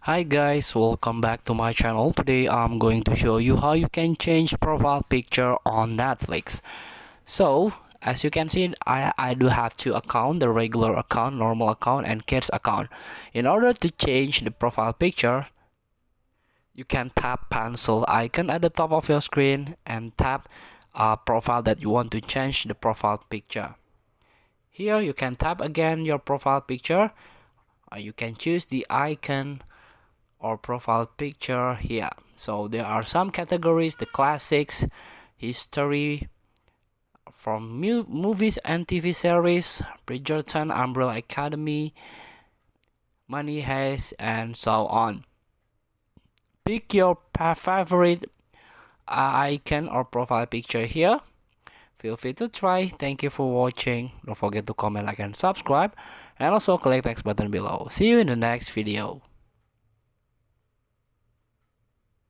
Hi guys, welcome back to my channel. Today I'm going to show you how you can change profile picture on Netflix. So as you can see, I do have two accounts, the regular account, normal account, and kids account. In order to change the profile picture, you can tap pencil icon at the top of your screen and tap profile that you want to change the profile picture. Here you can tap again your profile picture. You can choose the icon or profile picture here. So there are some categories: the classics, history, from movies and TV series, Bridgerton, Umbrella Academy, Money Heist, and so on. Pick your favorite icon or profile picture here. Feel free to try. Thank you for watching. Don't forget to comment, like, and subscribe, and also click the next button below. See you in the next video.